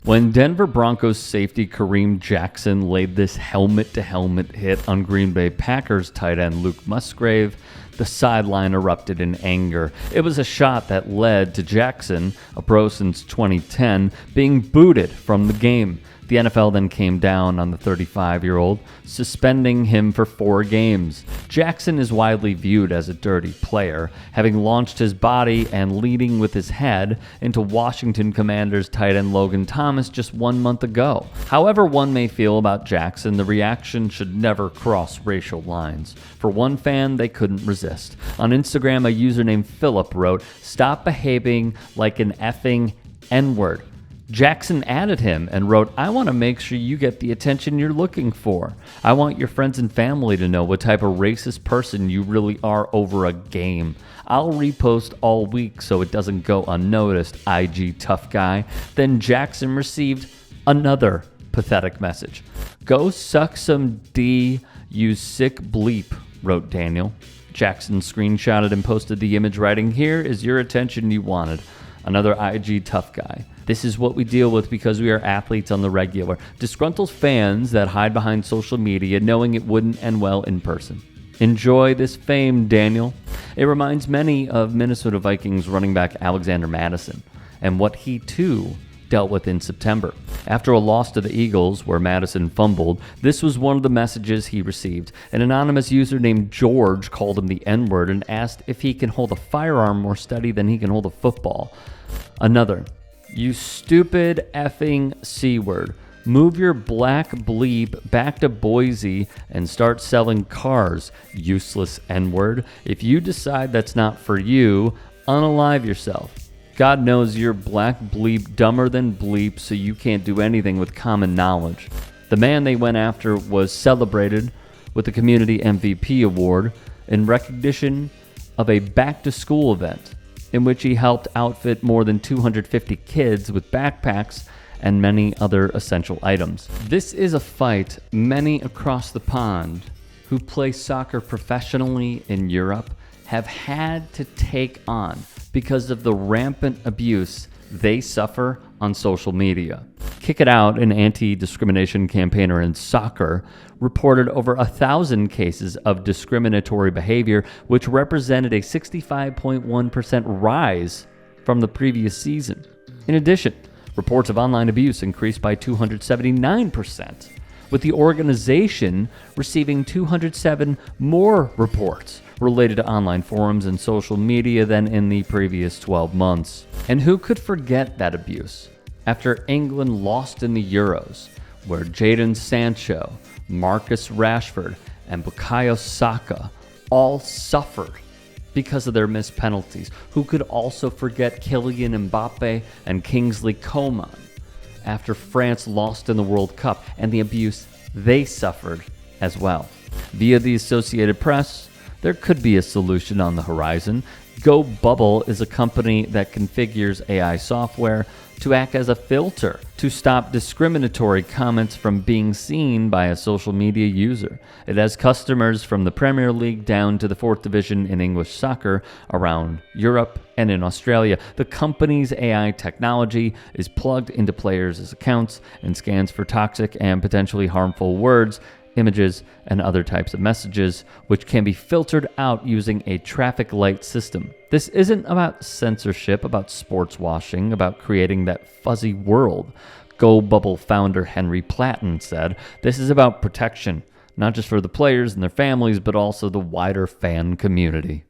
When Denver Broncos safety Kareem Jackson laid this helmet-to-helmet hit on Green Bay Packers tight end Luke Musgrave, the sideline erupted in anger. It was a shot that led to Jackson, a pro since 2010, being booted from the game. The NFL then came down on the 35-year-old, suspending him for 4 games. Jackson is widely viewed as a dirty player, having launched his body and leading with his head into Washington Commanders tight end Logan Thomas just 1 month ago. However one may feel about Jackson, the reaction should never cross racial lines. For one fan, they couldn't resist. On Instagram, a user named Philip wrote, "Stop behaving like an effing N-word." Jackson added him and wrote, "I want to make sure you get the attention you're looking for. I want your friends and family to know what type of racist person you really are over a game. I'll repost all week so it doesn't go unnoticed, IG tough guy." Then Jackson received another pathetic message. "Go suck some D, you sick bleep," wrote Daniel. Jackson screenshotted and posted the image writing, "Here is your attention you wanted." Another IG tough guy. This is what we deal with because we are athletes on the regular. Disgruntled fans that hide behind social media knowing it wouldn't end well in person. Enjoy this fame, Daniel. It reminds many of Minnesota Vikings running back Alexander Mattison and what he too dealt with in September. After a loss to the Eagles, where Madison fumbled, this was one of the messages he received. An anonymous user named George called him the N-word and asked if he can hold a firearm more steady than he can hold a football. Another, "You stupid effing C-word. Move your black bleep back to Boise and start selling cars, useless N-word. If you decide that's not for you, unalive yourself. God knows you're black bleep dumber than bleep, so you can't do anything with common knowledge." The man they went after was celebrated with the Community MVP Award in recognition of a back-to-school event in which he helped outfit more than 250 kids with backpacks and many other essential items. This is a fight many across the pond who play soccer professionally in Europe have had to take on because of the rampant abuse they suffer on social media. Kick It Out, an anti-discrimination campaigner in soccer, reported over 1,000 cases of discriminatory behavior, which represented a 65.1% rise from the previous season. In addition, reports of online abuse increased by 279%, with the organization receiving 207 more reports related to online forums and social media than in the previous 12 months. And who could forget that abuse after England lost in the Euros, where Jadon Sancho, Marcus Rashford, and Bukayo Saka all suffered because of their missed penalties? Who could also forget Kylian Mbappe and Kingsley Coman after France lost in the World Cup and the abuse they suffered as well? Via the Associated Press, there could be a solution on the horizon. GoBubble is a company that configures AI software to act as a filter to stop discriminatory comments from being seen by a social media user. It has customers from the Premier League down to the 4th Division in English soccer around Europe and in Australia. The company's AI technology is plugged into players' accounts and scans for toxic and potentially harmful words, images, and other types of messages, which can be filtered out using a traffic light system. This isn't about censorship, about sports washing, about creating that fuzzy world. GoBubble founder Henry Platten said, "This is about protection, not just for the players and their families, but also the wider fan community."